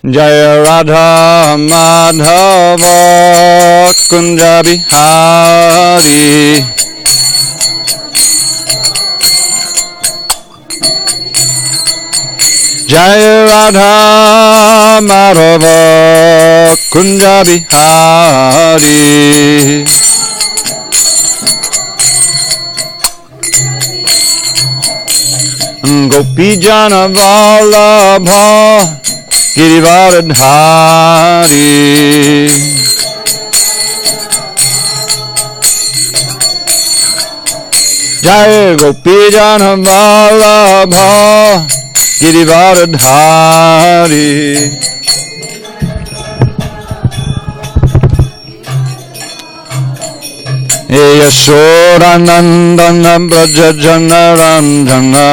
Jaya Radha Madhava Kunja Bihari. Jaya Radha Madhava Kunja Bihari. Gopi Jana Vallabha Girivaradhari. Jaya Gopi Jana Vallabha Girivaradhari. Yashodanandana Braja Janarandana.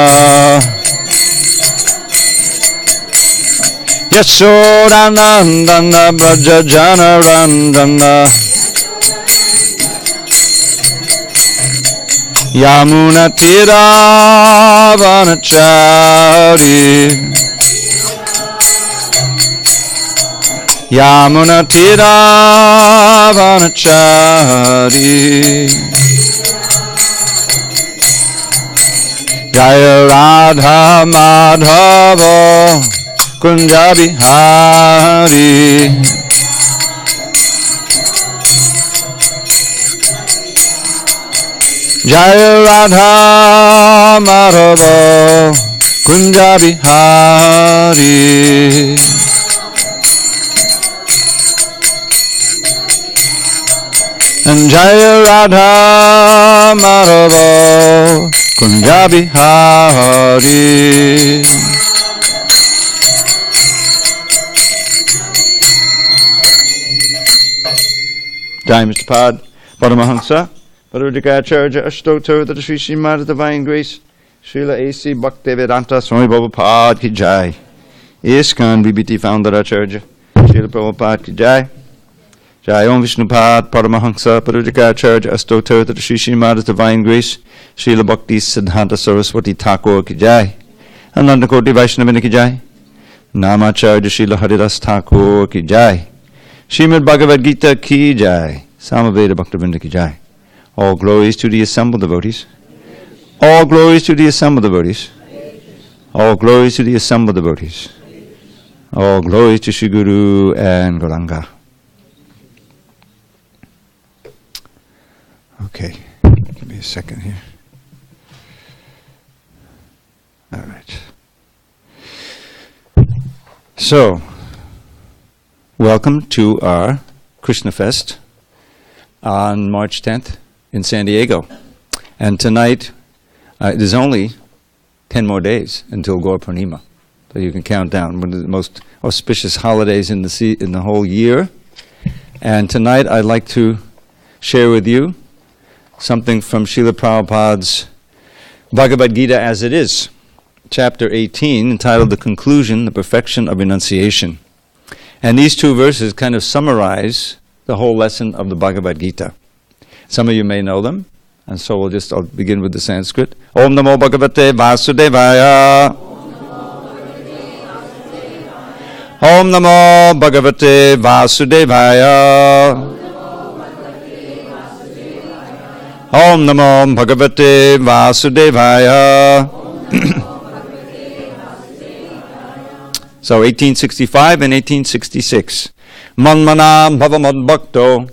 Yashodanandana Braja Janarandana. Yamuna Tiravanachari. Yamuna Tiravanachari. Jaya Radha Madhava Kunja Bihari. Jaya Radha Madhava Kunja Bihari. And Jaya Radha Madhava Kunja Bihari. Jai Mr. Pad, Paramahansa, Parudikacharya, Ashtotar, the Sri Srimad Divine Grace, Srila A.C. Bhaktivedanta Swami Prabhupada Ki Jai. ISKCON BBT Founder Acharya, Srila Prabhupada Ki Jai. Jai Om Vishnupad, Paramahansa, Parudikacharya, Ashtotar, the Sri Srimad Divine Grace, Srila Bhakti Siddhanta Saraswati Thakur Ki Jai. Ananda Koti Vaishnavini Ki Jai. Namacharya Srila Haridas Thakur Ki Jai. Srimad Bhagavad Gita Ki Jai. Samaveda Bhaktivinoda Ki Jai. All glories to the assembled devotees. All glories to the assembled devotees. All glories to the assembled devotees. All glories to Shri Guru and Gauranga. Okay, give me a second here. All right. So, welcome to our Krishna Fest on March 10th in SanDiego. And tonight, there's only 10 more days until Gaur Purnima. So you can count down one of the most auspicious holidays in the whole year. And tonight I'd like to share with you something from Srila Prabhupada's Bhagavad Gita as it is, chapter 18, entitled The Conclusion, the Perfection of Enunciation. And these two verses kind of summarize the whole lesson of the Bhagavad Gita. Some of you may know them, and so I'll begin with the Sanskrit. Om Namo Bhagavate Vasudevaya. Om Namo Bhagavate Vasudevaya. Om Namo Bhagavate Vasudevaya. So 1865 and 1866. Manmanam bhavamad bhakto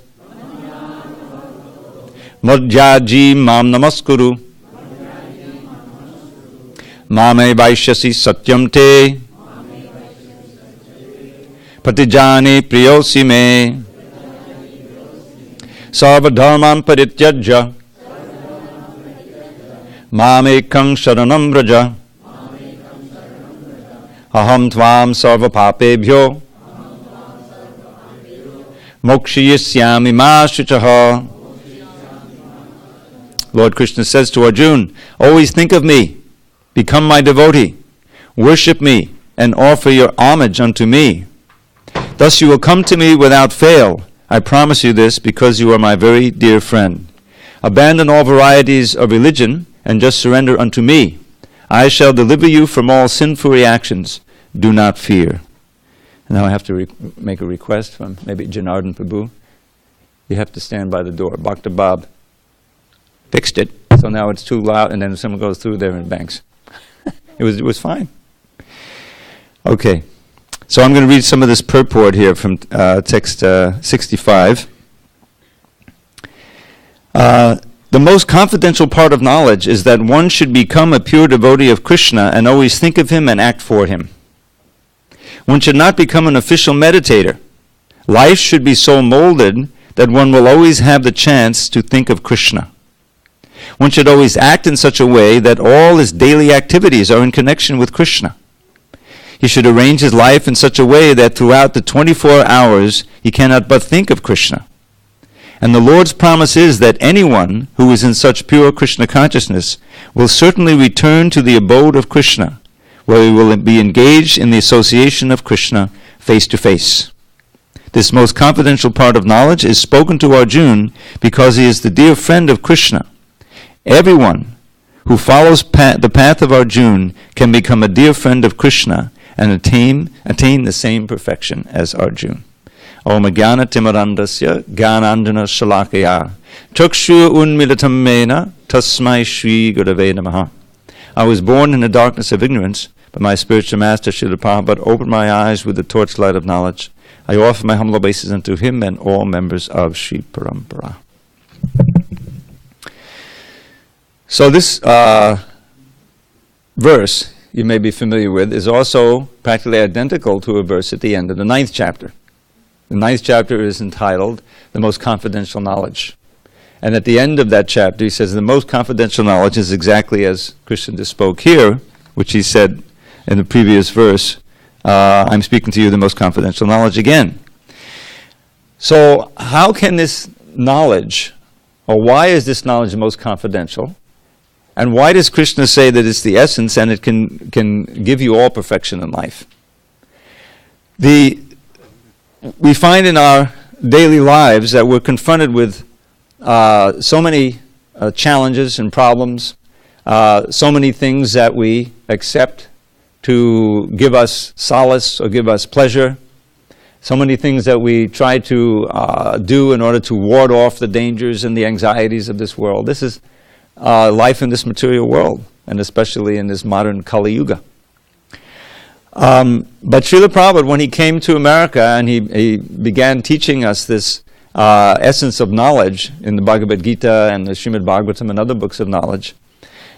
madhyaji mam namaskuru mame vaishyasi satyam te patijani priyosi me sarvadharman parityajya mamekam sharanam vraja aham tvam sarva papebhyo mokshiyasyami ma shuchaha. Lord Krishna says to Arjuna, always think of me, become my devotee, worship me, and offer your homage unto me. Thus you will come to me without fail. I promise you this because you are my very dear friend. Abandon all varieties of religion and just surrender unto me. I shall deliver you from all sinful reactions. Do not fear. Now I have to make a request from maybe Janardhan Prabhu. You have to stand by the door. Bhakta Bab fixed it, so now it's too loud, and then someone goes through there and bangs. It was fine. Okay, so I'm going to read some of this purport here from text 65. The most confidential part of knowledge is that one should become a pure devotee of Krishna and always think of him and act for him. One should not become an official meditator. Life should be so molded that one will always have the chance to think of Krishna. One should always act in such a way that all his daily activities are in connection with Krishna. He should arrange his life in such a way that throughout the 24 hours he cannot but think of Krishna. And the Lord's promise is that anyone who is in such pure Krishna consciousness will certainly return to the abode of Krishna, where he will be engaged in the association of Krishna face to face. This most confidential part of knowledge is spoken to Arjuna because he is the dear friend of Krishna. Everyone who follows the path of Arjuna can become a dear friend of Krishna and attain the same perfection as Arjuna. Om Jnana Timarandasya Jnanandjana Shalakaya Chakshu Unmilitam Mena Tasmai Shri Gurave Namaha. I was born in the darkness of ignorance, but my spiritual master Srila Prabhupada opened my eyes with the torchlight of knowledge. I offer my humble obeisance unto him and all members of Sri Parampara. So this verse, you may be familiar with, is also practically identical to a verse at the end of the 9th chapter. The 9th chapter is entitled, The Most Confidential Knowledge. And at the end of that chapter, he says, the most confidential knowledge is exactly as Krishna just spoke here, which he said in the previous verse, I'm speaking to you the most confidential knowledge again. So how can this knowledge, or why is this knowledge the most confidential? And why does Krishna say that it's the essence and it can give you all perfection in life? We find in our daily lives that we're confronted with so many challenges and problems, so many things that we accept to give us solace or give us pleasure, so many things that we try to do in order to ward off the dangers and the anxieties of this world. This is life in this material world, and especially in this modern Kali Yuga. But Srila Prabhupada, when he came to America and he began teaching us this essence of knowledge in the Bhagavad Gita and the Srimad Bhagavatam and other books of knowledge,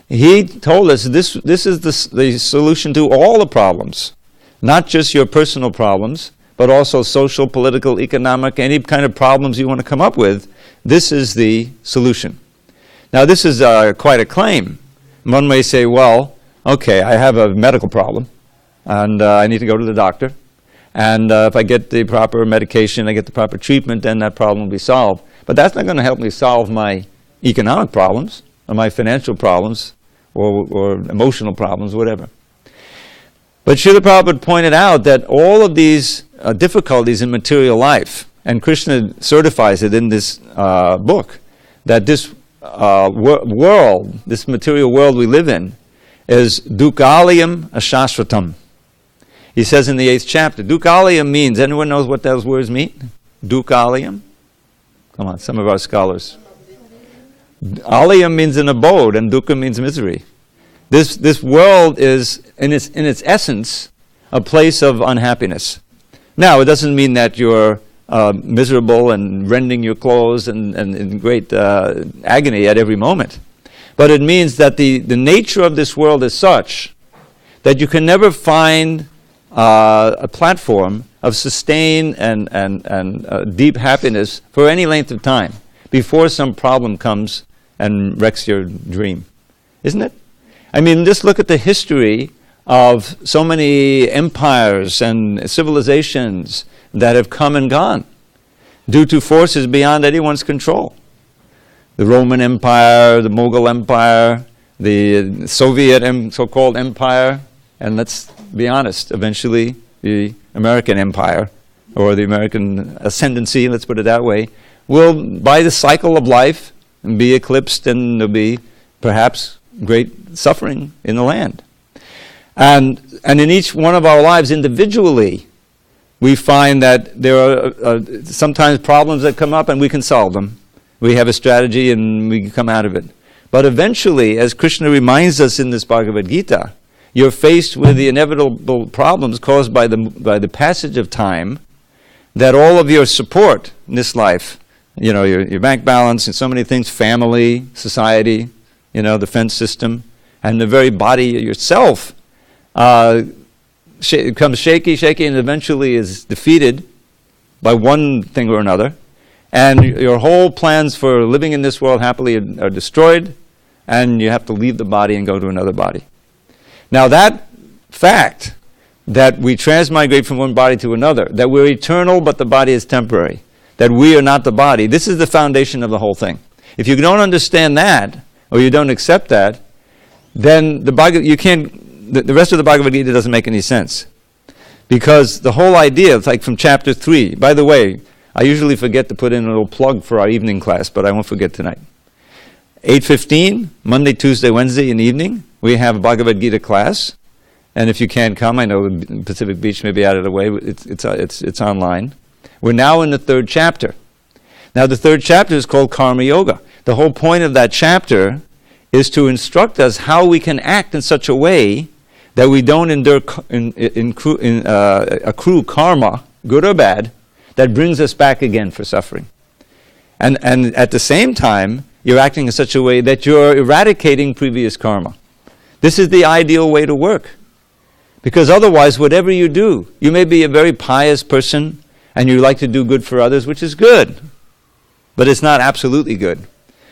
he told us this is the solution to all the problems, not just your personal problems, but also social, political, economic, any kind of problems you want to come up with. This is the solution. Now this is quite a claim. One may say, well, okay, I have a medical problem, and I need to go to the doctor. And if I get the proper medication, I get the proper treatment, then that problem will be solved. But that's not going to help me solve my economic problems, or my financial problems, or emotional problems, whatever. But Srila Prabhupada pointed out that all of these difficulties in material life, and Krishna certifies it in this book, that this world, this material world we live in, is dukkhalayam ashashvatam. He says in the 8th chapter, dukkhalayam means, anyone knows what those words mean? Dukkhalayam? Come on, some of our scholars. Alayam means an abode, and dukkha means misery. This world is, in its essence, a place of unhappiness. Now, it doesn't mean that you're miserable and rending your clothes and in great agony at every moment. But it means that the nature of this world is such that you can never find a platform of sustained and deep happiness for any length of time before some problem comes and wrecks your dream. Isn't it? I mean, just look at the history of so many empires and civilizations that have come and gone due to forces beyond anyone's control. The Roman Empire, the Mughal Empire, the Soviet so-called empire, and let's be honest, eventually the American empire, or the American ascendancy, let's put it that way, will, by the cycle of life, be eclipsed, and there'll be perhaps great suffering in the land. And in each one of our lives individually, we find that there are sometimes problems that come up and we can solve them. We have a strategy and we can come out of it. But eventually, as Krishna reminds us in this Bhagavad Gita, you're faced with the inevitable problems caused by the passage of time, that all of your support in this life, your bank balance and so many things, family, society, the fence system, and the very body yourself, becomes shaky, and eventually is defeated by one thing or another, and your whole plans for living in this world happily are destroyed, and you have to leave the body and go to another body. Now that fact, that we transmigrate from one body to another, that we're eternal but the body is temporary, that we are not the body, this is the foundation of the whole thing. If you don't understand that, or you don't accept that, then the rest of the Bhagavad Gita doesn't make any sense. Because the whole idea, it's like from chapter 3. By the way, I usually forget to put in a little plug for our evening class, but I won't forget tonight. 8:15, Monday, Tuesday, Wednesday in the evening, we have a Bhagavad Gita class. And if you can't come, I know Pacific Beach may be out of the way, it's online. We're now in the 3rd chapter. Now the 3rd chapter is called Karma Yoga. The whole point of that chapter is to instruct us how we can act in such a way that we don't accrue karma, good or bad, that brings us back again for suffering. And at the same time, you're acting in such a way that you're eradicating previous karma. This is the ideal way to work. Because otherwise, whatever you do, you may be a very pious person and you like to do good for others, which is good. But it's not absolutely good.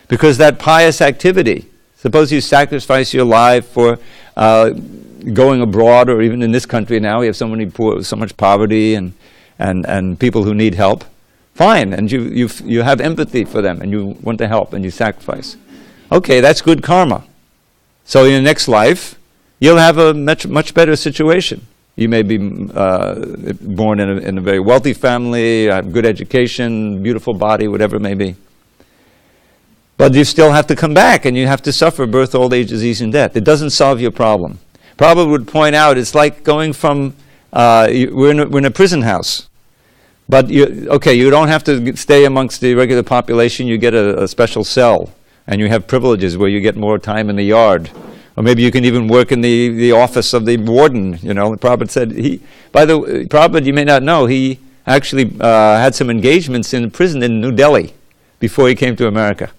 Because that pious activity, suppose you sacrifice your life for going abroad, or even in this country now, we have so much poverty and people who need help. Fine, and you have empathy for them, and you want to help, and you sacrifice. Okay, that's good karma. So in the next life, you'll have a much better situation. You may be born in a very wealthy family, have good education, beautiful body, whatever it may be. But you still have to come back, and you have to suffer birth, old age, disease, and death. It doesn't solve your problem. Prabhupada would point out, it's like going from, we're in a prison house. But you don't have to stay amongst the regular population. You get a special cell, and you have privileges where you get more time in the yard. Or maybe you can even work in the office of the warden. Prabhupada said, Prabhupada, you may not know, he actually had some engagements in prison in New Delhi before he came to America.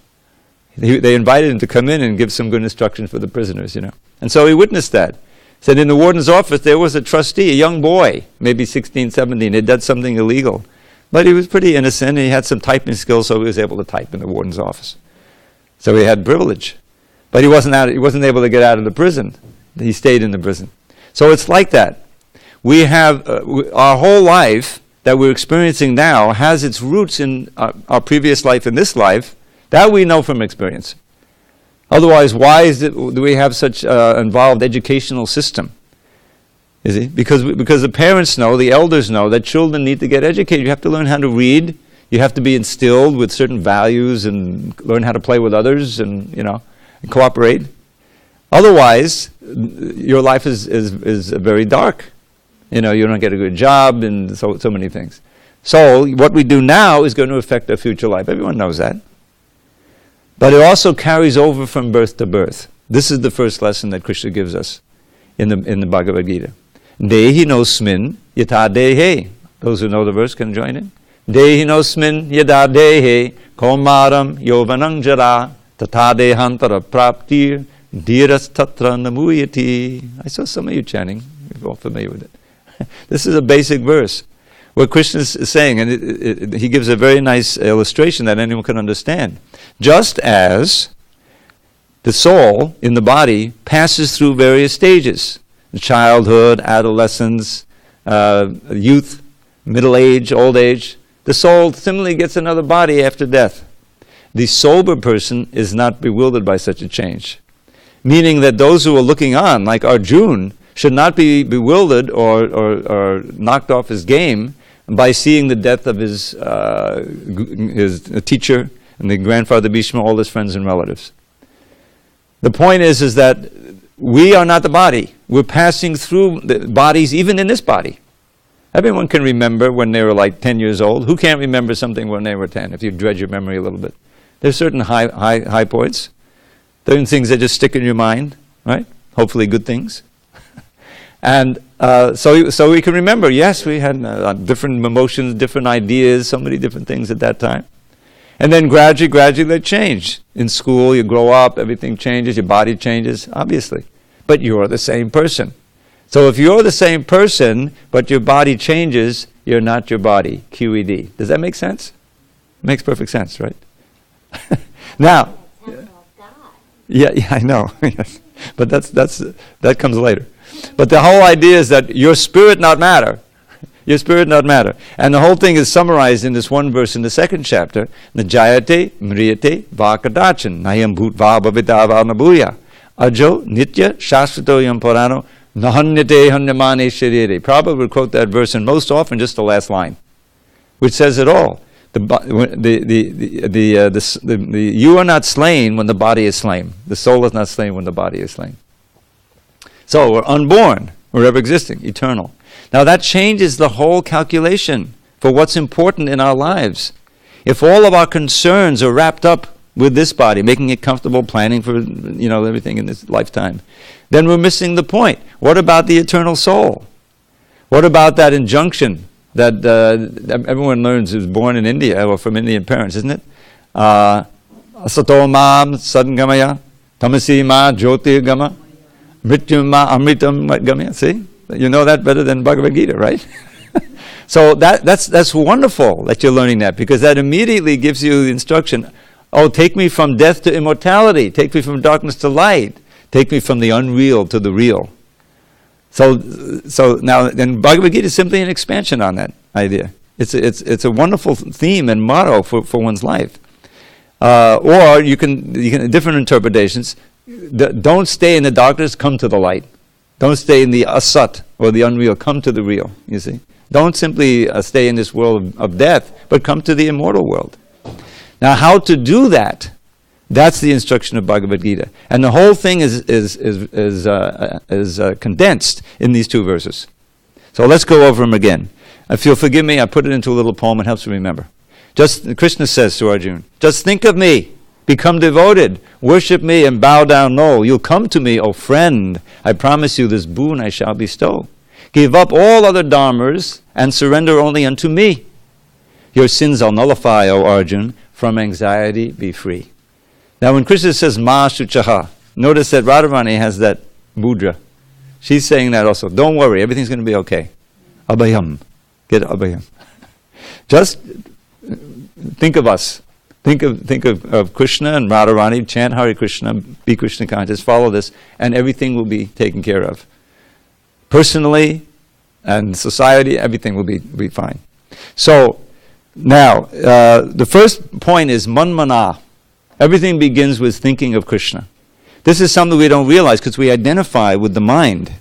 They invited him to come in and give some good instruction for the prisoners, And so he witnessed that. Said in the warden's office there was a trustee, a young boy, maybe 16, 17, had done something illegal. But he was pretty innocent, and he had some typing skills, so he was able to type in the warden's office. So he had privilege. But he wasn't able to get out of the prison. He stayed in the prison. So it's like that. We have, our whole life that we're experiencing now has its roots in our previous life and this life. That we know from experience. Otherwise, why do we have such involved educational system? Is it? Because the parents know, the elders know, that children need to get educated. You have to learn how to read. You have to be instilled with certain values and learn how to play with others and cooperate. Otherwise, your life is very dark. You don't get a good job and so many things. So what we do now is going to affect our future life. Everyone knows that. But it also carries over from birth to birth. This is the first lesson that Krishna gives us in the Bhagavad Gita. Dehi nosmin yata dehe. Those who know the verse can join in. Dehi nosmin yata dehe komaram yovanang jara tata dehantara praptir dhiras tatra namuyati. I saw some of you chanting. You're all familiar with it. This is a basic verse. What Krishna is saying, and he gives a very nice illustration that anyone can understand. Just as the soul in the body passes through various stages, childhood, adolescence, youth, middle age, old age, the soul similarly gets another body after death. The sober person is not bewildered by such a change. Meaning that those who are looking on, like Arjuna, should not be bewildered or knocked off his game by seeing the death of his teacher and the grandfather Bhishma, all his friends and relatives. The point is that we are not the body. We're passing through the bodies, even in this body. Everyone can remember when they were like 10 years old. Who can't remember something when they were 10, if you dredge your memory a little bit? There's certain high points. Certain things that just stick in your mind, right? Hopefully good things. And so we can remember, yes, we had different emotions, different ideas, so many different things at that time. And then gradually they change. In school, you grow up, everything changes, your body changes, obviously. But you're the same person. So if you're the same person, but your body changes, you're not your body, QED. Does that make sense? Makes perfect sense, right? Now, yeah, I know. But that comes later. But the whole idea is that your spirit not matter. Your spirit not matter. And the whole thing is summarized in this one verse in the second chapter. Najayate mriyate vakadachan nayam bhutva bhavidava nabuya ajo nitya shastrato yam purano nahanyate hanyamane sharire. Prabhupada would quote that verse, and most often just the last line, which says it all. You are not slain when the body is slain. The soul is not slain when the body is slain. So we're unborn, we're ever existing, eternal. Now that changes the whole calculation for what's important in our lives. If all of our concerns are wrapped up with this body, making it comfortable, planning for everything in this lifetime, then we're missing the point. What about the eternal soul? What about that injunction that everyone learns who's born in India or from Indian parents, isn't it? Asato mam sadgamaya, tamasi ma jyotirgama, mrityum ma amritam gamaya. See? You know that better than Bhagavad Gita, right? So that's wonderful that you're learning that, because that immediately gives you the instruction, take me from death to immortality, take me from darkness to light, take me from the unreal to the real. So now, then Bhagavad Gita is simply an expansion on that idea. It's a wonderful theme and motto for one's life. Or you can different interpretations. Don't stay in the darkness, come to the light. Don't stay in the asat, or the unreal, come to the real, you see. Don't simply stay in this world of death, but come to the immortal world. Now how to do that, that's the instruction of Bhagavad Gita. And the whole thing is condensed in these two verses. So let's go over them again. If you'll forgive me, I put it into a little poem, it helps me remember. Krishna says to Arjuna, just think of me. Become devoted, worship me and bow down low. You'll come to me, O friend. I promise you this boon I shall bestow. Give up all other dharmas and surrender only unto me. Your sins I'll nullify, O Arjun. From anxiety be free. Now when Krishna says Ma Shuchaha, notice that Radharani has that mudra. She's saying that also. Don't worry, everything's going to be okay. Abhayam. Get abhayam. Just think of us. Think of Krishna and Radharani, chant Hare Krishna, be Krishna conscious, follow this, and everything will be taken care of. Personally and society, everything will be fine. So, now, the first point is manmana. Everything begins with thinking of Krishna. This is something we don't realize because we identify with the mind.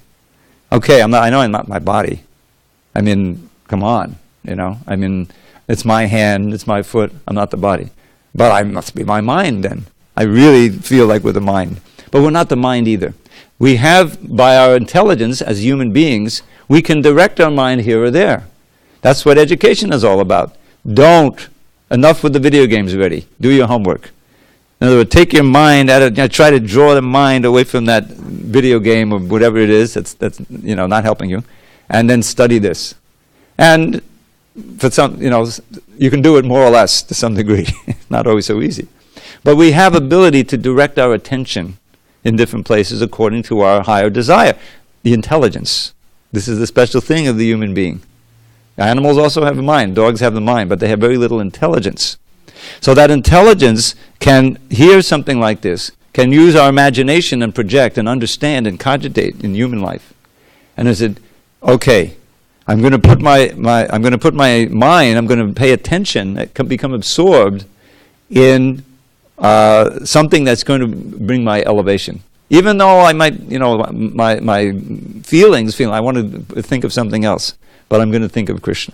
Okay, I know I'm not my body. I mean, come on, I mean, it's my hand, it's my foot, I'm not the body. But I must be my mind then. I really feel like we're the mind. But we're not the mind either. We have, by our intelligence as human beings, we can direct our mind here or there. That's what education is all about. Enough with the video games already. Do your homework. In other words, take your mind at it, try to draw the mind away from that video game or whatever it is that's not helping you, and then study this. And for some, you can do it more or less to some degree. Not always so easy. But we have ability to direct our attention in different places according to our higher desire, the intelligence. This is the special thing of the human being. Animals also have a mind. Dogs have the mind, but they have very little intelligence. So that intelligence can hear something like this, can use our imagination and project and understand and cogitate in human life. And I said, okay, I'm going to put my mind, I'm going to pay attention, become absorbed in something that's going to bring my elevation. Even though I might, my feelings feel I want to think of something else, but I'm going to think of Krishna.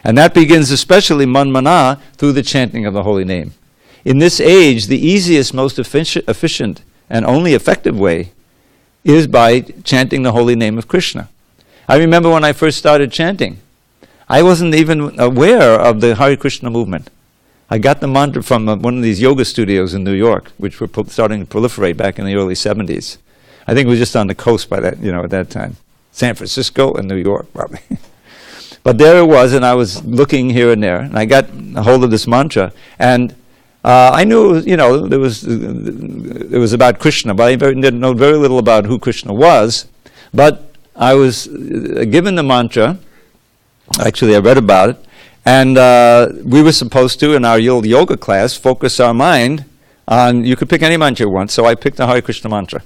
And that begins especially manmana through the chanting of the holy name. In this age, the easiest, most efficient, and only effective way is by chanting the holy name of Krishna. I remember when I first started chanting, I wasn't even aware of the Hare Krishna movement. I got the mantra from one of these yoga studios in New York, which were starting to proliferate back in the early 70s. I think it was just on the coast by that, at that time. San Francisco and New York, probably. But there it was, and I was looking here and there, and I got a hold of this mantra, and I knew, it was about Krishna, but I didn't know very little about who Krishna was. But I was given the mantra. Actually, I read about it, and we were supposed to, in our yoga class, focus our mind on, you could pick any mantra you want, so I picked the Hare Krishna mantra.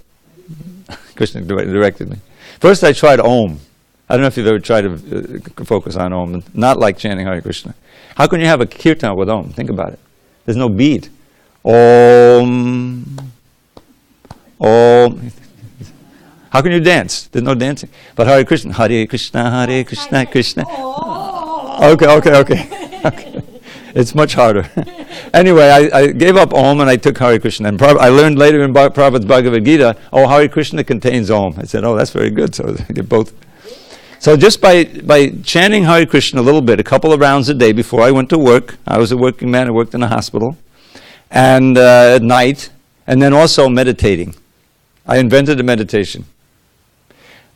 Krishna directed me. First I tried Om. I don't know if you've ever tried to focus on Om, not like chanting Hare Krishna. How can you have a kirtan with Om? Think about it. There's no beat. Om, Om. How can you dance? There's no dancing. But Hare Krishna, Hare Krishna, Krishna. Okay. It's much harder. Anyway, I gave up Om and I took Hare Krishna. And I learned later in Prabhupada's Bhagavad Gita, Hare Krishna contains Om. I said, that's very good. So I get both. So just by chanting Hare Krishna a little bit, a couple of rounds a day before I went to work, I was a working man, I worked in a hospital, and at night, and then also meditating. I invented a meditation.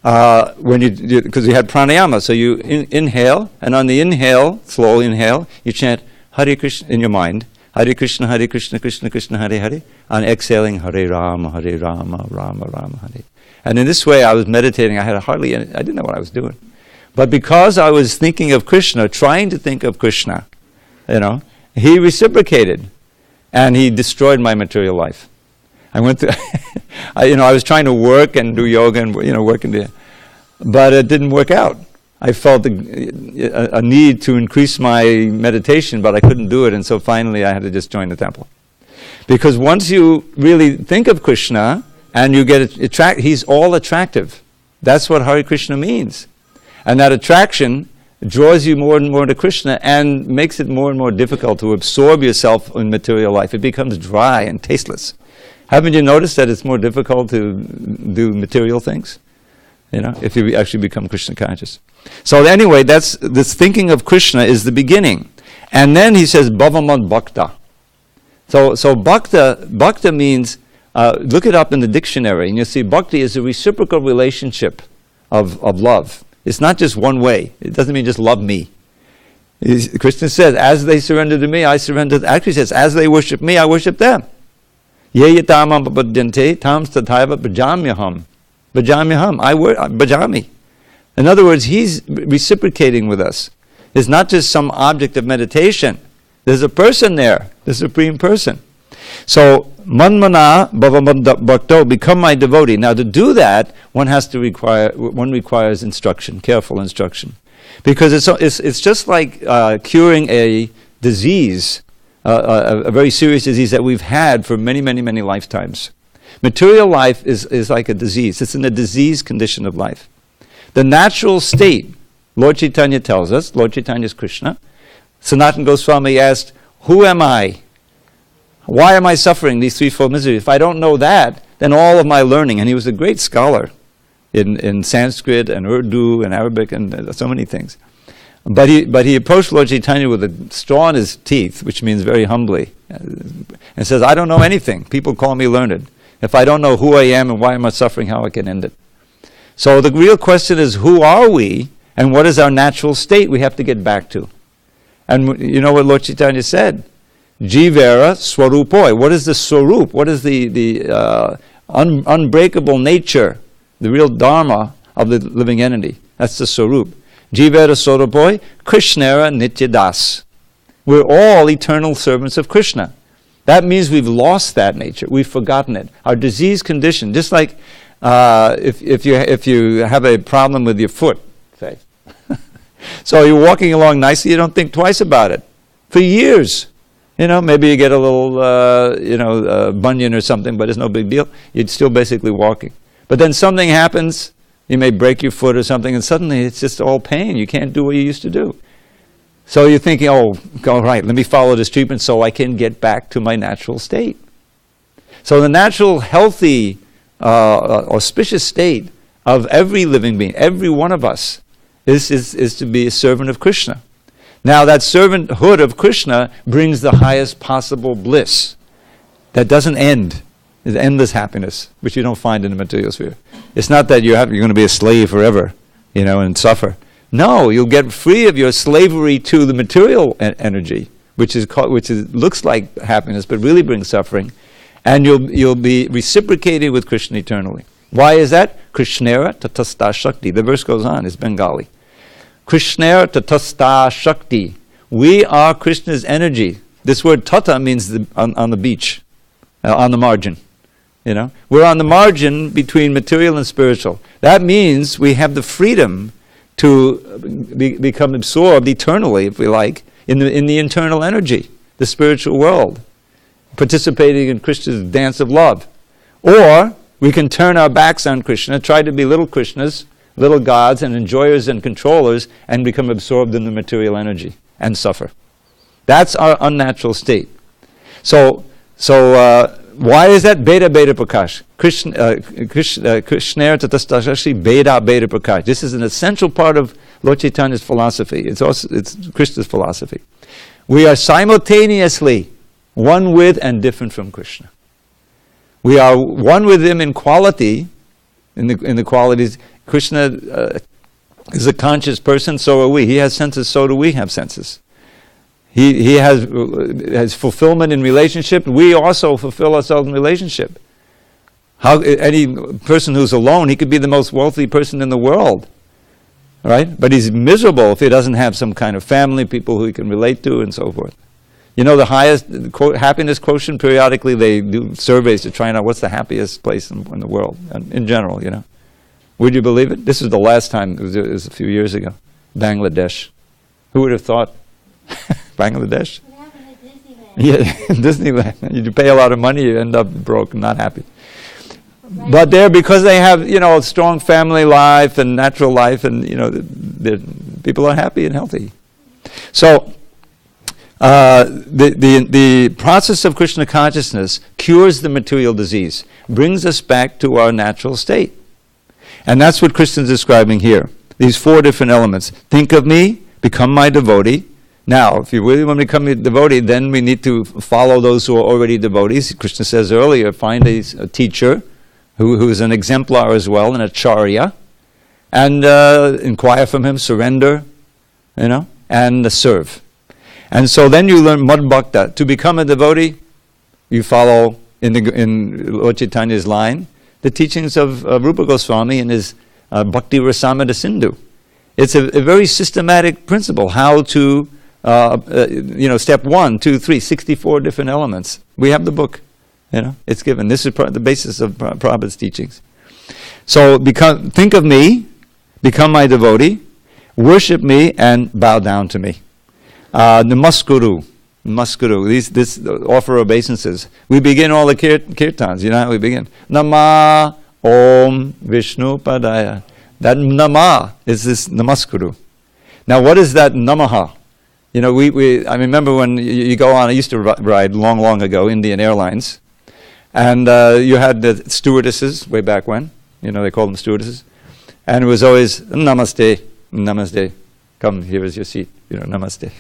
Because you had pranayama, so you inhale, and on the inhale, slow inhale, you chant Hare Krishna in your mind, Hare Krishna, Krishna Krishna, Hare Hare, on exhaling Hare Rama, Rama Rama, Hare. And in this way, I was meditating. I didn't know what I was doing. But because I was thinking of Krishna, trying to think of Krishna, he reciprocated, and he destroyed my material life. I went through, I was trying to work and do yoga and, work and but it didn't work out. I felt a need to increase my meditation, but I couldn't do it, and so finally I had to just join the temple. Because once you really think of Krishna, and you get he's all attractive. That's what Hare Krishna means. And that attraction draws you more and more to Krishna and makes it more and more difficult to absorb yourself in material life. It becomes dry and tasteless. Haven't you noticed that it's more difficult to do material things? If you actually become Krishna conscious. So anyway, this thinking of Krishna is the beginning. And then he says, Bhavamad Bhakta. So Bhakta means, look it up in the dictionary, and you'll see bhakti is a reciprocal relationship of love. It's not just one way. It doesn't mean just love me. Krishna says, as they surrender to me, I surrender. Actually says, as they worship me, I worship them. Ye yatamam papadyante tam stataiva bhajamyaham. Bhajamyaham. Bhajami. In other words, he's reciprocating with us. It's not just some object of meditation. There's a person there, the Supreme Person. So, manmana bhavamad bhakto, become my devotee. Now, to do that, one requires instruction, careful instruction, because it's just like curing a disease, a very serious disease that we've had for many, many, many lifetimes. Material life is like a disease. It's in a disease condition of life. The natural state, Lord Chaitanya tells us, Lord Chaitanya is Krishna. Sanatana Goswami asked, who am I? Why am I suffering these threefold miseries? If I don't know that, then all of my learning, and he was a great scholar in Sanskrit and Urdu and Arabic and so many things. But he approached Lord Chaitanya with a straw in his teeth, which means very humbly, and says, I don't know anything. People call me learned. If I don't know who I am and why am I suffering, how I can end it. So the real question is, who are we and what is our natural state we have to get back to? And you know what Lord Chaitanya said? Jivera swarupoi. What is the swarup? What is the unbreakable nature, the real dharma of the living entity? That's the swarup. Jivera swarupoi, Krishnera nityadas. We're all eternal servants of Krishna. That means we've lost that nature. We've forgotten it. Our disease condition, just like if you have a problem with your foot, say. So you're walking along nicely, you don't think twice about it. For years. Maybe you get a little, bunion or something, but it's no big deal. You're still basically walking. But then something happens, you may break your foot or something, and suddenly it's just all pain. You can't do what you used to do. So you're thinking, all right, let me follow this treatment so I can get back to my natural state. So the natural, healthy, auspicious state of every living being, every one of us, is to be a servant of Krishna. Now that servanthood of Krishna brings the highest possible bliss. That doesn't end. It's endless happiness, which you don't find in the material sphere. It's not that you're going to be a slave forever, and suffer. No, you'll get free of your slavery to the material energy, which looks like happiness, but really brings suffering, and you'll be reciprocated with Krishna eternally. Why is that? Krishnera tatasta shakti. The verse goes on. It's Bengali. Krishnera tatasta shakti. We are Krishna's energy. This word tata means on the beach, on the margin. We're on the margin between material and spiritual. That means we have the freedom to become absorbed eternally, if we like, in the internal energy, the spiritual world, participating in Krishna's dance of love. Or we can turn our backs on Krishna, try to be little Krishnas, little gods and enjoyers and controllers, and become absorbed in the material energy and suffer. That's our unnatural state. So why is that? Beta Prakash. Krishna tatastashakti Beta Prakash. This is an essential part of Lord Chaitanya's philosophy. It's Krishna's philosophy. We are simultaneously one with and different from Krishna. We are one with him in quality, in the qualities. Krishna is a conscious person, so are we. He has senses, so do we have senses. He has fulfillment in relationship. We also fulfill ourselves in relationship. Any person who's alone, he could be the most wealthy person in the world, right? But he's miserable if he doesn't have some kind of family, people who he can relate to, and so forth. The highest happiness quotient, periodically they do surveys to try and out what's the happiest place in the world, in general, Would you believe it? This was the last time, it was a few years ago. Bangladesh. Who would have thought? Bangladesh? What happened at Disneyland? Yeah, Disneyland. You pay a lot of money, you end up broke and not happy. Right. But there, because they have, a strong family life and natural life, and, people are happy and healthy. So, the process of Krishna consciousness cures the material disease, brings us back to our natural state. And that's what Krishna is describing here. These 4 different elements. Think of me, become my devotee. Now, if you really want to become a devotee, then we need to follow those who are already devotees. Krishna says earlier, find a teacher who is an exemplar as well, an acharya, and inquire from him, surrender, and serve. And so then you learn Mad Bhakta. To become a devotee, you follow, in Lord Chaitanya's line, the teachings of Rupa Goswami in his Bhakti Rasamrita Sindhu. It's a very systematic principle, how to, step 1, 2, 3, 64 different elements. We have the book, it's given. This is the basis of Prabhupada's teachings. So think of me, become my devotee, worship me, and bow down to me. Namaskuru. This offer obeisances. We begin all the kirtans. You know how we begin? Nama Om Vishnu Padaya. That Nama is this Namaskuru. Now, what is that Namaha? I remember when you go on. I used to ride long ago, Indian Airlines, and you had the stewardesses way back when. They called them stewardesses, and it was always Namaste, Namaste. Come, here is your seat. Namaste.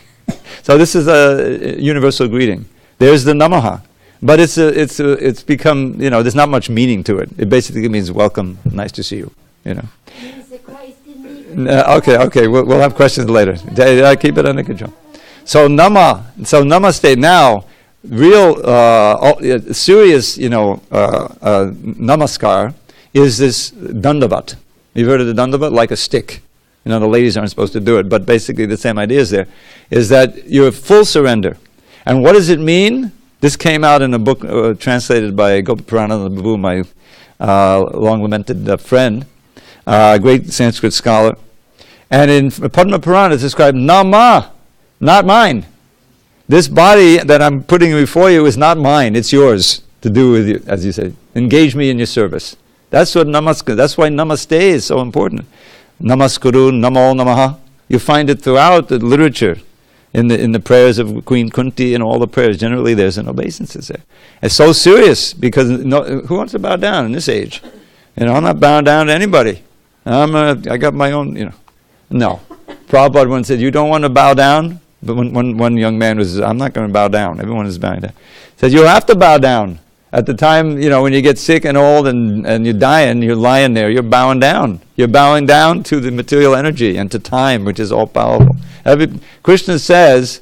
So this is a universal greeting. There's the Namaha, but it's become, there's not much meaning to it. It basically means welcome, nice to see you. Okay, we'll have questions later. I keep it under control. So Namaste. Now, real serious, Namaskar is this Dandavat. You've heard of the Dandavat? Like a stick. The ladies aren't supposed to do it, but basically the same idea is there, is that you're full surrender. And what does it mean? This came out in a book translated by Gopapurananda Prabhu, my long-lamented friend, great Sanskrit scholar. And in Padma Purana it's described, Nama, not mine. This body that I'm putting before you is not mine, it's yours to do with you, as you say. Engage me in your service. That's what Namaskar, that's why Namaste is so important. Namaskuru, Namo Namaha. You find it throughout the literature, in the prayers of Queen Kunti and all the prayers. Generally, there's an obeisance there. It's so serious because who wants to bow down in this age? I'm not bowing down to anybody. I got my own. No. Prabhupada once said, you don't want to bow down? But when one young man was, I'm not going to bow down. Everyone is bowing down. He said, you have to bow down. At the time, when you get sick and old and you're dying, you're lying there, you're bowing down. You're bowing down to the material energy and to time, which is all powerful. Krishna says,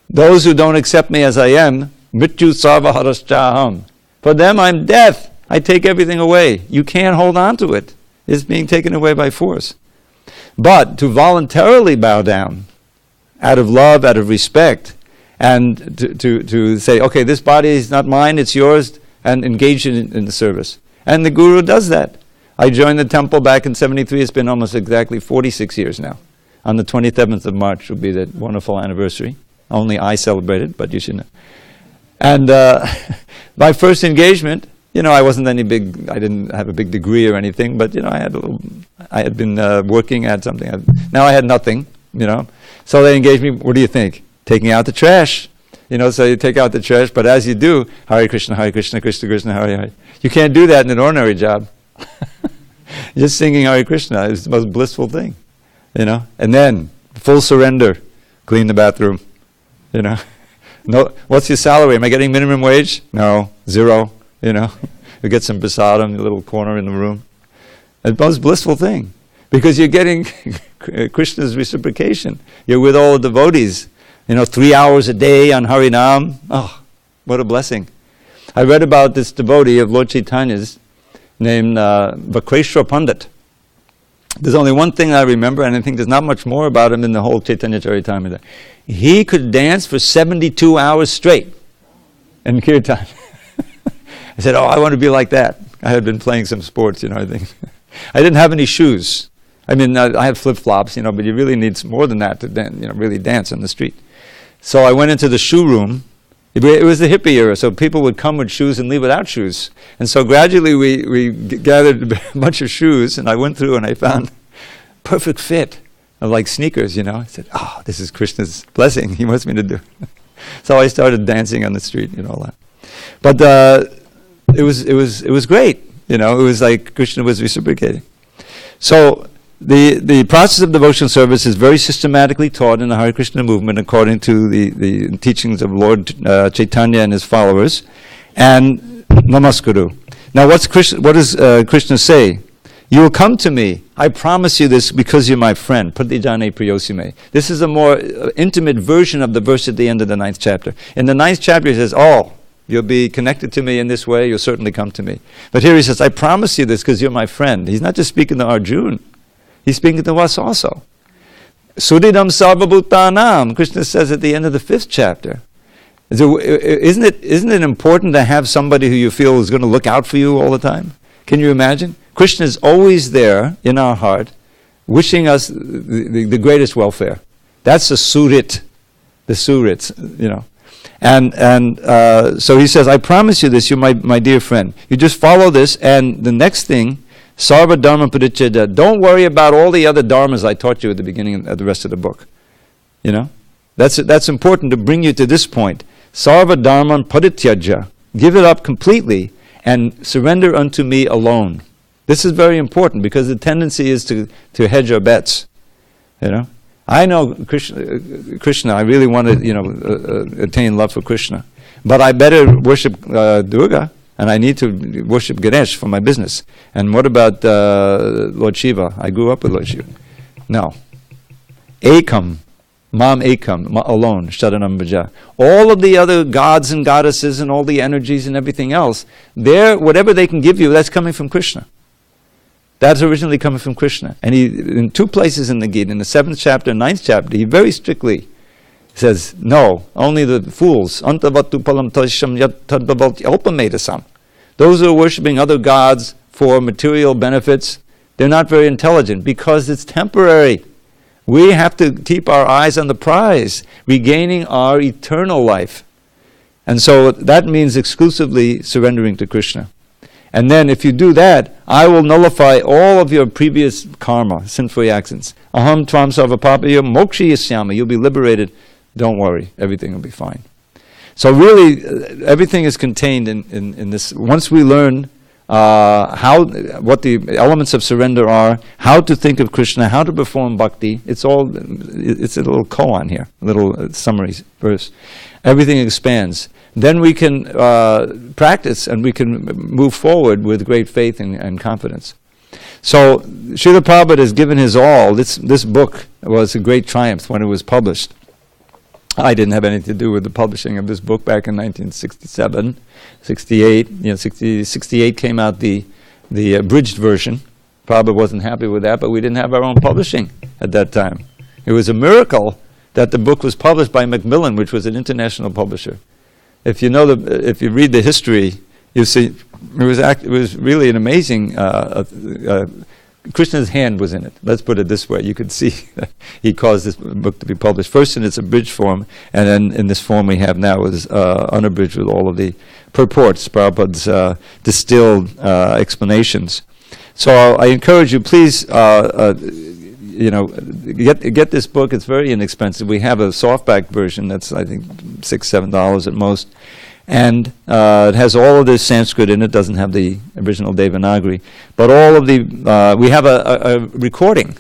those who don't accept me as I am, mrityu sarva haraschaham. For them, I'm death. I take everything away. You can't hold on to it. It's being taken away by force. But to voluntarily bow down, out of love, out of respect, and to say, okay, this body is not mine, it's yours, and engage in the service. And the Guru does that. I joined the temple back in 73. It's been almost exactly 46 years now. On the 27th of March will be that wonderful anniversary. Only I celebrated, but you should know. And my first engagement, I wasn't any big, I didn't have a big degree or anything, but I had been working at something. Now I had nothing, So they engaged me. What do you think? Taking out the trash. So you take out the trash, but as you do, Hare Krishna, Krishna Krishna, Hare Hare. You can't do that in an ordinary job. Just singing Hare Krishna is the most blissful thing, And then, full surrender, clean the bathroom, No, what's your salary? Am I getting minimum wage? No, 0, You get some prasadam, a little corner in the room. It's the most blissful thing, because you're getting Krishna's reciprocation. You're with all the devotees. 3 hours a day on Harinam. Oh, what a blessing. I read about this devotee of Lord Chaitanya's named Vakreshwar Pandit. There's only one thing I remember, and I think there's not much more about him in the whole Chaitanya Charitamrita. He could dance for 72 hours straight in kirtan. I said, I want to be like that. I had been playing some sports, I think. I didn't have any shoes. I mean, I had flip-flops, but you really need more than that to really dance on the street. So I went into the shoe room. It was the hippie era, so people would come with shoes and leave without shoes. And so gradually we gathered a bunch of shoes, and I went through and I found perfect fit, like sneakers, I said, this is Krishna's blessing. He wants me to do it. So I started dancing on the street and all that. But it was great, It was like Krishna was reciprocating. So the process of devotional service is very systematically taught in the Hare Krishna movement according to the teachings of Lord Chaitanya and his followers. And Namaskuru. Now what does Krishna say? You will come to me. I promise you this because you're my friend. Pratijane priyosime. This is a more intimate version of the verse at the end of the 9th chapter. In the 9th chapter he says, you'll be connected to me in this way, you'll certainly come to me. But here he says, I promise you this because you're my friend. He's not just speaking to Arjuna. He's speaking to us also. Sudidam sarvabhutanam, Krishna says at the end of the 5th chapter. So, isn't it important to have somebody who you feel is going to look out for you all the time? Can you imagine? Krishna is always there in our heart, wishing us the greatest welfare. That's the surits, And so he says, I promise you this, you're my dear friend. You just follow this, and the next thing, Sarva Dharma Paricheda. Don't worry about all the other dharmas I taught you at the beginning of the rest of the book. That's important to bring you to this point. Sarva Dharma Parityaja. Give it up completely and surrender unto me alone. This is very important because the tendency is to hedge our bets. I know Krishna. I really want to attain love for Krishna, but I better worship Durga. And I need to worship Ganesh for my business. And what about Lord Shiva? I grew up with Lord Shiva. No. Ekam, Mam Ekam, alone, Sharanam Bhaja. All of the other gods and goddesses and all the energies and everything else, whatever they can give you, that's coming from Krishna. That's originally coming from Krishna. And he, in 2 places in the Gita, in the 7th chapter and 9th chapter, he very strictly says, no, only the fools. Antavatu palam tasham yat tadbhavati alpametasam. Those who are worshipping other gods for material benefits, they're not very intelligent because it's temporary. We have to keep our eyes on the prize, regaining our eternal life. And so that means exclusively surrendering to Krishna. And then if you do that, I will nullify all of your previous karma, sinful actions. Aham tvam sarvapapaya mokshayasyama. You'll be liberated. Don't worry, everything will be fine. So really, everything is contained in this. Once we learn what the elements of surrender are, how to think of Krishna, how to perform bhakti. It's a little koan here, a little summary verse. Everything expands. Then we can practice and we can move forward with great faith and confidence. So Srila Prabhupada has given his all. This book was a great triumph when it was published. I didn't have anything to do with the publishing of this book back in 1967, 68. 68 came out the abridged version. Prabhupada wasn't happy with that, but we didn't have our own publishing at that time. It was a miracle that the book was published by Macmillan, which was an international publisher. If you read the history, you see it was really an amazing. Krishna's hand was in it. Let's put it this way. You could see he caused this book to be published. First in its abridged form, and then in this form we have now is unabridged with all of the purports, Prabhupada's distilled explanations. So I encourage you, please, get this book. It's very inexpensive. We have a softback version that's, I think, $6-7 at most. And it has all of the Sanskrit in it. Doesn't have the original Devanagari, but all of the we have a recording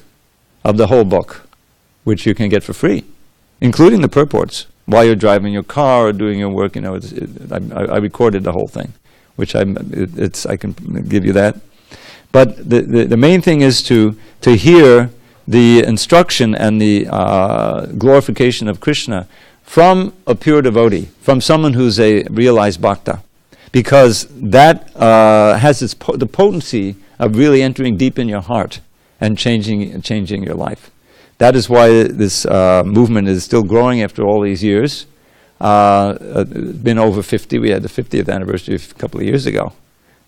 of the whole book, which you can get for free, including the purports while you're driving your car or doing your work. I recorded the whole thing, which I can give you that. But the main thing is to hear the instruction and the glorification of Krishna from a pure devotee, from someone who's a realized bhakta, because that has the potency of really entering deep in your heart and changing your life. That is why this movement is still growing after all these years. It's been over 50. We had the 50th anniversary a couple of years ago,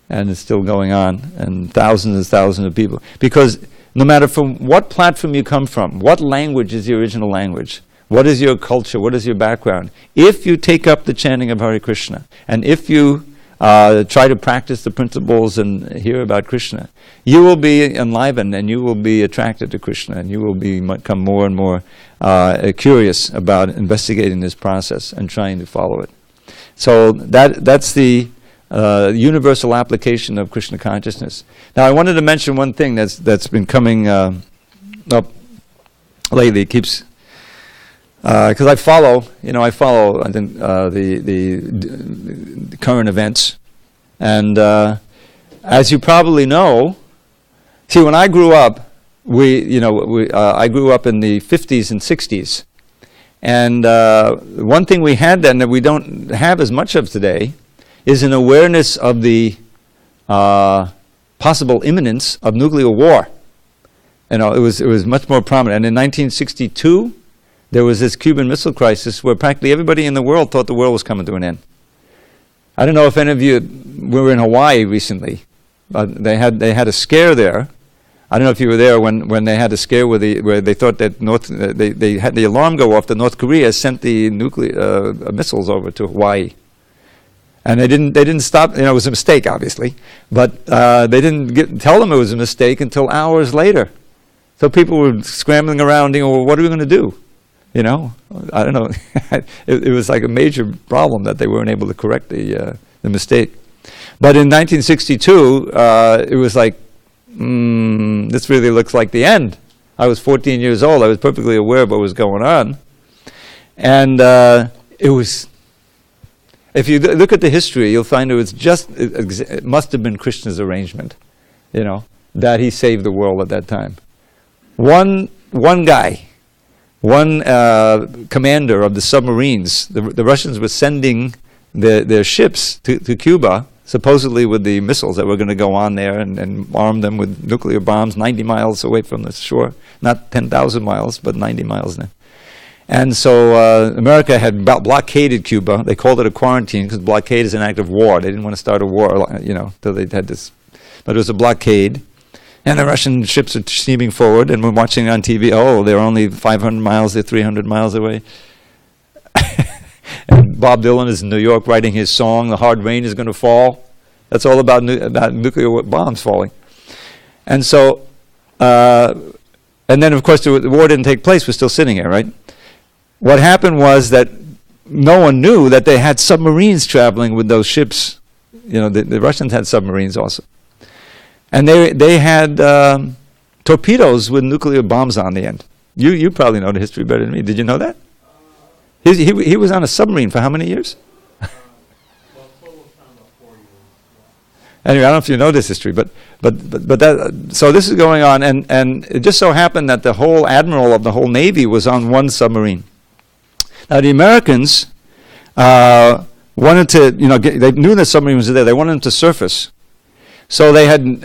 and it's still going on, and thousands of people. Because no matter from what platform you come from, what language is the original language, what is your culture? What is your background? If you take up the chanting of Hare Krishna, and if you try to practice the principles and hear about Krishna, you will be enlivened and you will be attracted to Krishna, and you will become more and more curious about investigating this process and trying to follow it. So that's the universal application of Krishna consciousness. Now I wanted to mention one thing that's been coming up lately. It keeps because I follow I think the current events, and as you probably know, see, when I grew up, I grew up in the 50s and 60s, and one thing we had then that we don't have as much of today is an awareness of the possible imminence of nuclear war. It was much more prominent, and in 1962. There was this Cuban Missile Crisis where practically everybody in the world thought the world was coming to an end. I don't know if any of you were in Hawaii recently, but they had a scare there. I don't know if you were there when they had a scare where they thought that they had the alarm go off that North Korea sent the nuclear missiles over to Hawaii, and they didn't stop. It was a mistake, obviously, but they didn't tell them it was a mistake until hours later. So people were scrambling around, well, what are we going to do? I don't know. It was like a major problem that they weren't able to correct the mistake. But in 1962, it was like, this really looks like the end. I was 14 years old. I was perfectly aware of what was going on. And it was, if you look at the history, you'll find it must have been Krishna's arrangement, that he saved the world at that time. One guy, one commander of the submarines, the Russians were sending their ships to Cuba, supposedly with the missiles that were going to go on there and arm them with nuclear bombs 90 miles away from the shore. Not 10,000 miles, but 90 miles now. And so America had blockaded Cuba. They called it a quarantine because blockade is an act of war. They didn't want to start a war, till they had this. But it was a blockade. And the Russian ships are steaming forward, and we're watching on TV, they're only 500 miles, they're 300 miles away. And Bob Dylan is in New York writing his song, The Hard Rain is Going to Fall. That's all about nuclear bombs falling. And so, and then of course the war didn't take place, we're still sitting here, right? What happened was that no one knew that they had submarines traveling with those ships. The Russians had submarines also. And they had torpedoes with nuclear bombs on the end. You probably know the history better than me. Did you know that? He was on a submarine for how many years? Anyway, I don't know if you know this history, but that, so this is going on, and it just so happened that the whole admiral of the whole Navy was on one submarine. Now the Americans wanted to, they knew the submarine was there. They wanted them to surface, so they had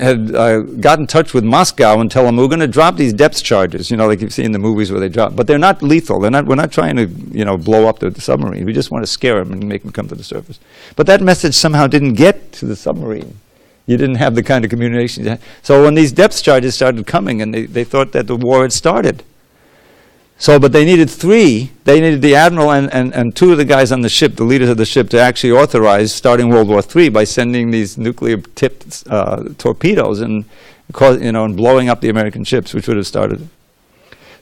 got in touch with Moscow and tell them, we're going to drop these depth charges. Like you've seen in the movies where they drop, but they're not lethal. We're not trying to blow up the submarine. We just want to scare them and make them come to the surface. But that message somehow didn't get to the submarine. You didn't have the kind of communication you had. So when these depth charges started coming, and they thought that the war had started. So, but they needed three. They needed the admiral and two of the guys on the ship, the leaders of the ship, to actually authorize starting World War III by sending these nuclear-tipped torpedoes and blowing up the American ships, which would have started it.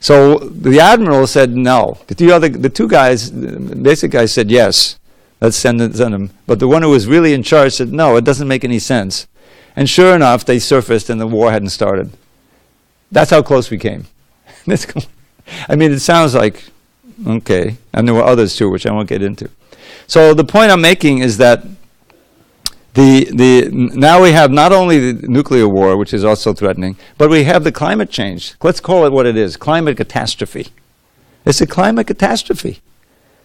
So the admiral said no. The two guys, the basic guys, said yes. Let's send them. But the one who was really in charge said no. It doesn't make any sense. And sure enough, they surfaced and the war hadn't started. That's how close we came. I mean, it sounds like, okay. And there were others too, which I won't get into. So the point I'm making is that now we have not only the nuclear war, which is also threatening, but we have the climate change. Let's call it what it is, climate catastrophe. It's a climate catastrophe.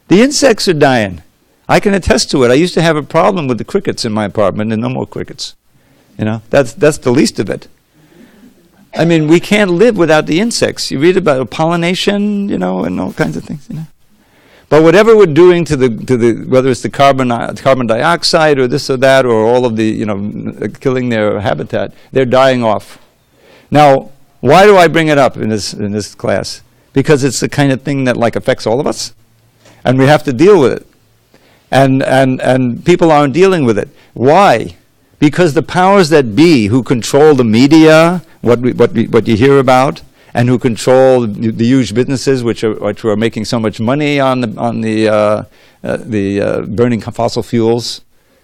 The insects are dying. I can attest to it. I used to have a problem with the crickets in my apartment, and no more crickets. That's the least of it. I mean, we can't live without the insects. You read about pollination, and all kinds of things, But whatever we're doing to the whether it's the carbon dioxide or this or that, or all of the killing their habitat, they're dying off. Now, why do I bring it up in this class? Because it's the kind of thing that affects all of us, and we have to deal with it. And people aren't dealing with it. Why? Because the powers that be, who control the media, what you hear about, and who control the huge businesses which are making so much money on the burning fossil fuels,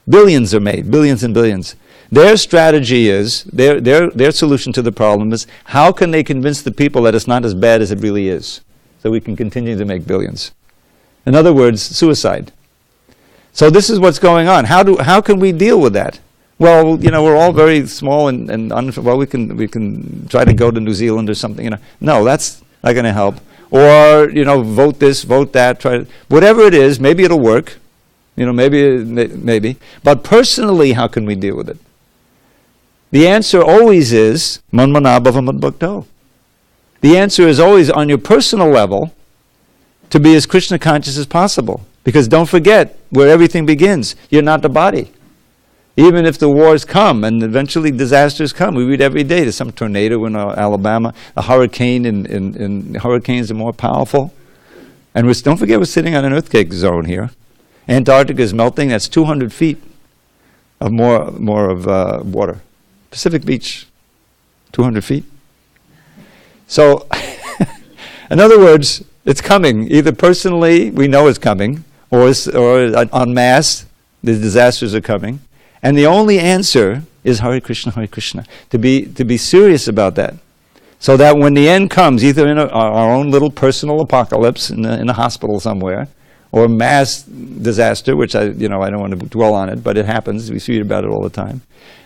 billions are made, billions and billions. Their strategy is, their solution to the problem is, how can they convince the people that it's not as bad as it really is, so we can continue to make billions? In other words, suicide. So this is what's going on. How can we deal with that? Well, we're all very small and we can try to go to New Zealand or something. No, that's not going to help. Or vote this, vote that. Whatever it is. Maybe it'll work. Maybe. But personally, how can we deal with it? The answer always is manmana bhava madbhakto. The answer is always on your personal level to be as Krishna conscious as possible. Because don't forget where everything begins. You're not the body. Even if the wars come and eventually disasters come, we read every day there's some tornado in Alabama, a hurricane in hurricanes are more powerful. And don't forget we're sitting on an earthquake zone here. Antarctica is melting, that's 200 feet of more of water. Pacific Beach, 200 feet. So, in other words, it's coming. Either personally, we know it's coming, or en masse, the disasters are coming. And the only answer is Hare Krishna, to be serious about that. So that when the end comes, either in our own little personal apocalypse in a hospital somewhere, or mass disaster, which I don't want to dwell on it, but it happens, we read about it all the time,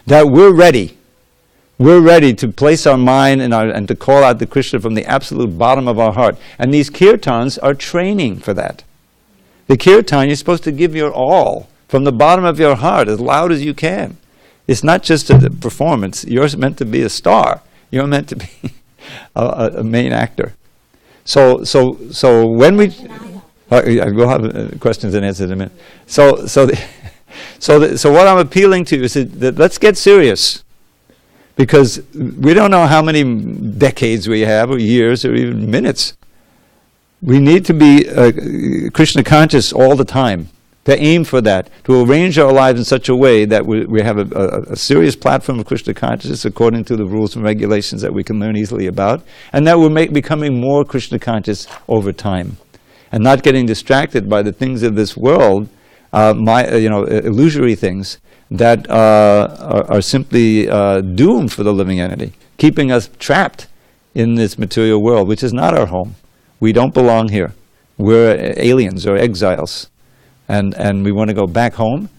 that we're ready. We're ready to place our mind and to call out to Krishna from the absolute bottom of our heart. And these kirtans are training for that. The kirtan, you're supposed to give your all from the bottom of your heart, as loud as you can. It's not just a performance. You're meant to be a star. You're meant to be a main actor. So when we, we'll have questions and answers in a minute. So what I'm appealing to is that let's get serious, because we don't know how many decades we have, or years, or even minutes. We need to be Krishna conscious all the time. To aim for that, to arrange our lives in such a way that we have a serious platform of Krishna consciousness according to the rules and regulations that we can learn easily about, and that we're becoming more Krishna conscious over time, and not getting distracted by the things of this world, illusory things that are simply doomed for the living entity, keeping us trapped in this material world, which is not our home. We don't belong here. We're aliens or exiles. And we want to go back home,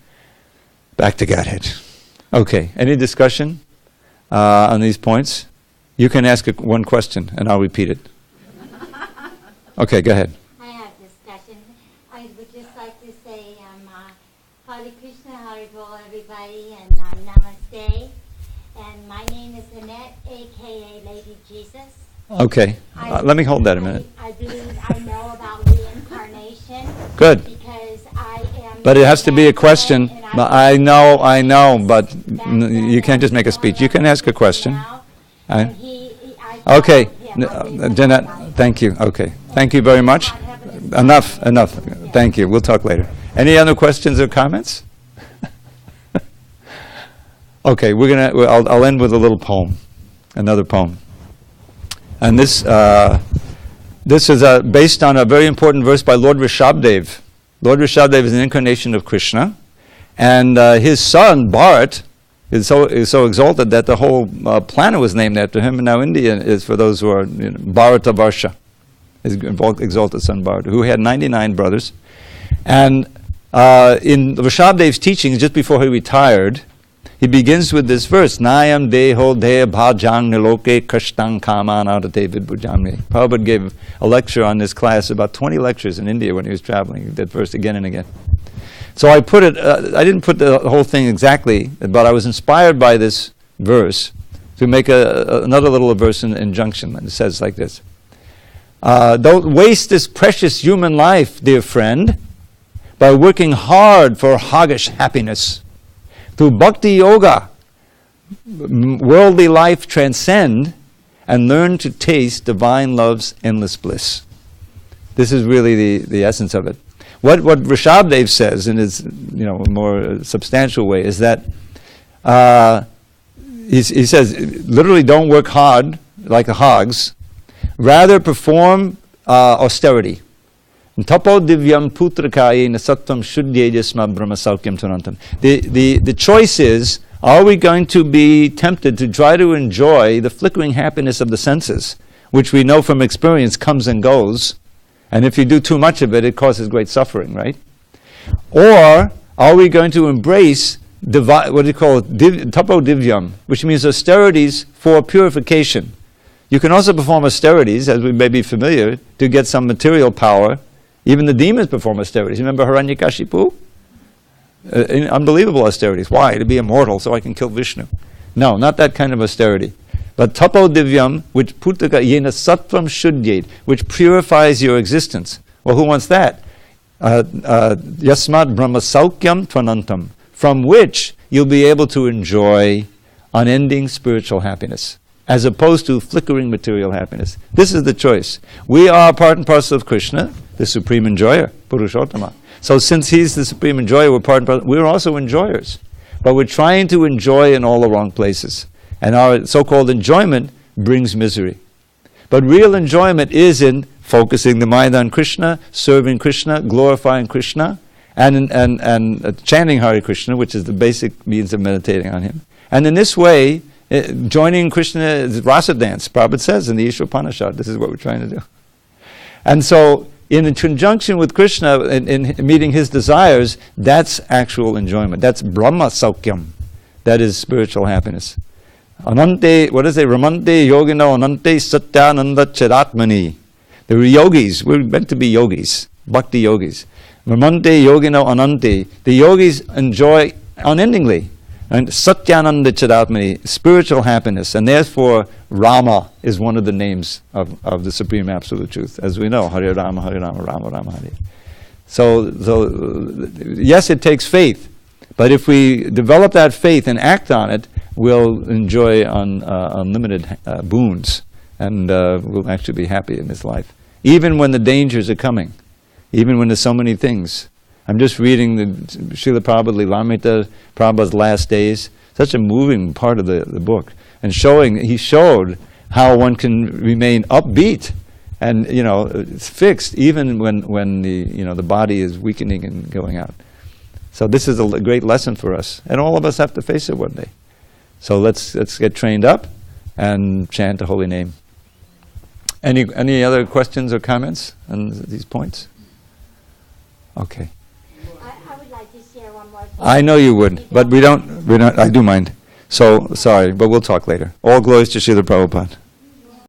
back to Godhead. Okay, any discussion on these points? You can ask one question, and I'll repeat it. Okay, go ahead. I have discussion. I would just like to say harekrishna, Haribol, everybody, and namaste. And my name is Annette, a.k.a. Lady Jesus. Okay, let me hold that a minute. I believe I know about reincarnation. Good. Because I am... But it has to be a question. I know, but you can't just make a speech. You can ask a question. Okay, Jeanette, thank you. Okay, thank you very much. Enough. Thank you. We'll talk later. Any other questions or comments? Okay, I'll end with a little poem, another poem. And this is based on a very important verse by Lord Rishabdev. Lord Rishabdev is an incarnation of Krishna, and his son Bharat is so exalted that the whole planet was named after him, and now India is, for those who are, Bharatavarsha, his exalted son Bharat, who had 99 brothers. And in Rishabdev's teachings, just before he retired, he begins with this verse, Nayam deho deha bhajang niloke kashtang kaman adate vidbhujamni. Prabhupada gave a lecture on this class, about 20 lectures in India when he was traveling, that verse again and again. So I put it, I didn't put the whole thing exactly, but I was inspired by this verse to make another little verse in injunction. And it says like this, don't waste this precious human life, dear friend, by working hard for hoggish happiness. Through bhakti yoga, worldly life transcend and learn to taste divine love's endless bliss. This is really the essence of it. What Rishabdev says in his more substantial way is that he says literally don't work hard like the hogs, rather perform austerity. Tapo divyam putrakaye nasattam shuddhyejasma brahmasaukyam tunantam. The choice is, are we going to be tempted to try to enjoy the flickering happiness of the senses, which we know from experience comes and goes, and if you do too much of it, it causes great suffering, right? Or are we going to embrace what do you call it, tapo divyam, which means austerities for purification. You can also perform austerities, as we may be familiar, to get some material power. Even the demons perform austerities. Remember Hiranyakashipu? Unbelievable austerities. Why? To be immortal, so I can kill Vishnu. No, not that kind of austerity. But tapo divyam, which puttaka yena sattvam shuddhyet, which purifies your existence. Well, who wants that? Yasmat brahmasaukyam tvanantam, from which you'll be able to enjoy unending spiritual happiness, as opposed to flickering material happiness. This is the choice. We are part and parcel of Krishna, the supreme enjoyer, Purushottama. So since he's the supreme enjoyer, we're also enjoyers. But we're trying to enjoy in all the wrong places. And our so-called enjoyment brings misery. But real enjoyment is in focusing the mind on Krishna, serving Krishna, glorifying Krishna, and chanting Hare Krishna, which is the basic means of meditating on him. And in this way, joining Krishna is rasa dance. Prabhupada says in the Ishvara Upanishad, this is what we're trying to do. And so, in conjunction with Krishna, in meeting his desires, that's actual enjoyment. That's Brahma Saukyam. That is spiritual happiness. Anante, what is it? Ramante yogino anante satyananda charatmani. The yogis, we're meant to be yogis, bhakti yogis. Ramante yogino anante. The yogis enjoy unendingly. And satyananda charatmani, spiritual happiness. And therefore, Rama is one of the names of the Supreme Absolute Truth. As we know, Hare Rama, Rama Rama, Hare. So yes, it takes faith. But if we develop that faith and act on it, we'll enjoy unlimited boons. And we'll actually be happy in this life. Even when the dangers are coming. Even when there's so many things. I'm just reading the Srila Prabhupada Lilamrita, Prabhupada's last days. Such a moving part of the book. And he showed how one can remain upbeat and, fixed even when the body is weakening and going out. So this is a great lesson for us, and all of us have to face it one day. So let's get trained up and chant the holy name. Any other questions or comments on these points? Okay. I would like to share one more thing. I know you would, but we don't. I do mind. So sorry, but we'll talk later. All glories to Srila Prabhupada.